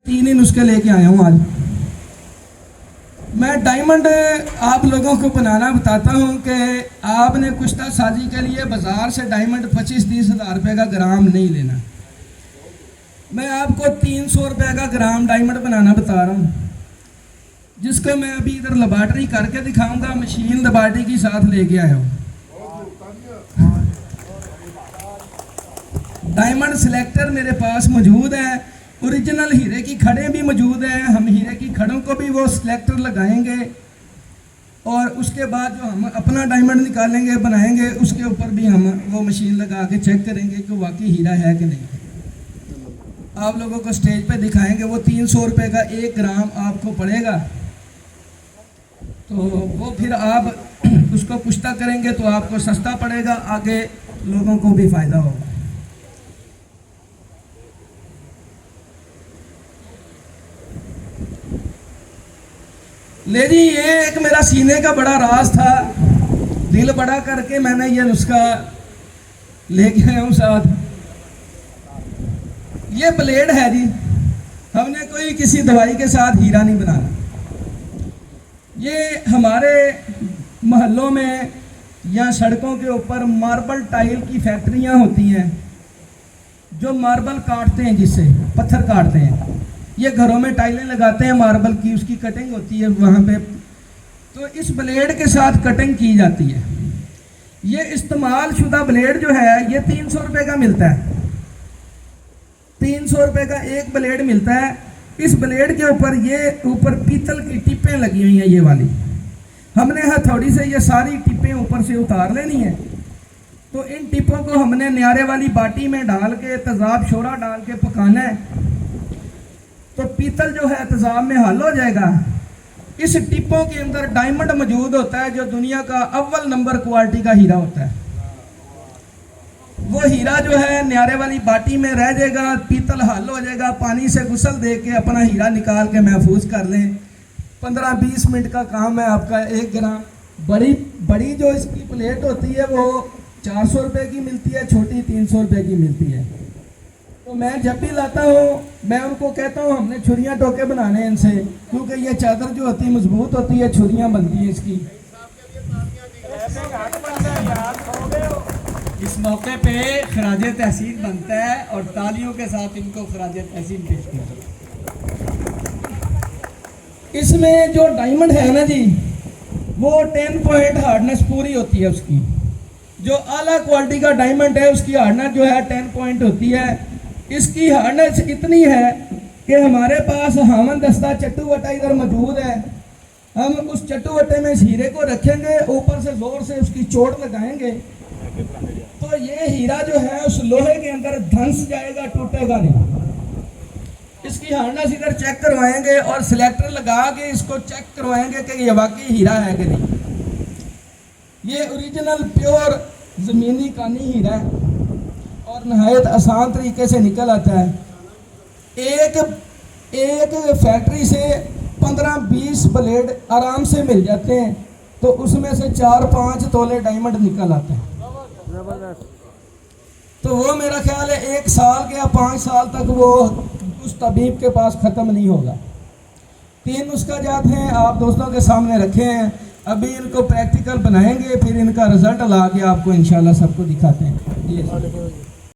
तीन ही नुस्खे लेके आया हूँ आज। मैं डायमंड आप लोगों को बनाना बताता हूँ कि आपने कुश्ता साजी के लिए बाज़ार से डायमंड 25-30 हज़ार रुपये का ग्राम नहीं लेना। मैं आपको 300 रुपये का ग्राम डायमंड बनाना बता रहा हूँ, जिसको मैं अभी इधर लेबॉर्ट्री करके दिखाऊंगा। मशीन लेबॉर्ट्री की साथ लेके आया हूँ। डायमंड सिलेक्टर मेरे पास मौजूद है, ओरिजिनल हीरे की खड़े भी मौजूद हैं। हम हीरे की खड़ों को भी वो सिलेक्टर लगाएंगे और उसके बाद जो हम अपना डायमंड निकालेंगे बनाएंगे, उसके ऊपर भी हम वो मशीन लगा के चेक करेंगे कि वाकई हीरा है कि नहीं। आप लोगों को स्टेज पे दिखाएंगे। वो 300 रुपये का 1 ग्राम आपको पड़ेगा, तो वो फिर आप उसको कुश्ता करेंगे तो आपको सस्ता पड़ेगा, आगे लोगों को भी फ़ायदा होगा। ले जी, ये एक मेरा सीने का बड़ा राज था। दिल बड़ा करके मैंने ये नुस्खा लेके आया हूँ साथ। ये ब्लेड है जी, हमने कोई किसी दवाई के साथ हीरा नहीं बनाना। ये हमारे मोहल्लों में या सड़कों के ऊपर मार्बल टाइल की फैक्ट्रियां होती हैं, जो मार्बल काटते हैं, जिससे पत्थर काटते हैं। ये घरों में टाइलें लगाते हैं मार्बल की, उसकी कटिंग होती है वहाँ पे। तो इस ब्लेड के साथ कटिंग की जाती है। ये इस्तेमाल शुदा ब्लेड जो है ये 300 रुपये का मिलता है। 300 रुपये का एक ब्लेड मिलता है। इस ब्लेड के ऊपर ये ऊपर पीतल की टिपें लगी हुई हैं, ये वाली। हमने हथौड़ी से ये सारी टिपें ऊपर से उतार लेनी है। तो इन टिपों को हमने न्यारे वाली बाटी में डाल के तेजाब शोरा डाल के पकाना है। तो पीतल जो है तेजाब में हल हो जाएगा। इस टिपों के अंदर डायमंड मौजूद होता है, जो दुनिया का अव्वल नंबर क्वालिटी का हीरा होता है। वो हीरा जो है न्यारे वाली बाटी में रह जाएगा, पीतल हल हो जाएगा। पानी से गुसल दे के अपना हीरा निकाल के महफूज कर लें। 15-20 मिनट का काम है आपका। 1 ग्राम बड़ी जो इसकी प्लेट होती है वो 400 रुपये की मिलती है, छोटी 300 रुपये की मिलती है। तो मैं जब भी लाता हूँ मैं उनको कहता हूँ हमने छुरियाँ टोके बनाने हैं इनसे, क्योंकि ये चादर जो होती है मजबूत होती है, छुरियाँ बनती हैं इसकी। इस मौके पे खराज तहसीन बनता है और तालियों के साथ इनको खराज तहसीन पेश करते हैं। इसमें जो डायमंड है ना जी, वो 10 पॉइंट हार्डनेस पूरी होती है उसकी। जो आला क्वालिटी का डायमंड है उसकी हार्डनेस जो है 10 पॉइंट होती है। इसकी हार्डनेस इतनी है कि हमारे पास हामन दस्ता चट्टू वटा इधर मौजूद है। हम उस चट्टू वटे में इस हीरे को रखेंगे, ऊपर से जोर से उसकी चोट लगाएंगे, तो ये हीरा जो है उस लोहे के अंदर धंस जाएगा, टूटेगा नहीं। इसकी हार्डनेस इधर चेक करवाएंगे और सिलेक्टर लगा के इसको चेक करवाएंगे कि ये वाकई हीरा है कि नहीं। ये ओरिजिनल प्योर ज़मीनी कानी हीरा है और नहायत आसान तरीके से निकल आता है। एक फैक्ट्री से 15-20 ब्लेड आराम से मिल जाते हैं, तो उसमें से 4-5 तोले डायमंड निकल आते हैं। तो वो मेरा ख्याल है 1 साल या 5 साल तक वो उस तबीब के पास ख़त्म नहीं होगा। 3 नुस्खा जात हैं, आप दोस्तों के सामने रखे हैं। अभी इनको प्रैक्टिकल बनाएंगे, फिर इनका रिजल्ट ला के आपको इंशाल्लाह सबको दिखाते हैं।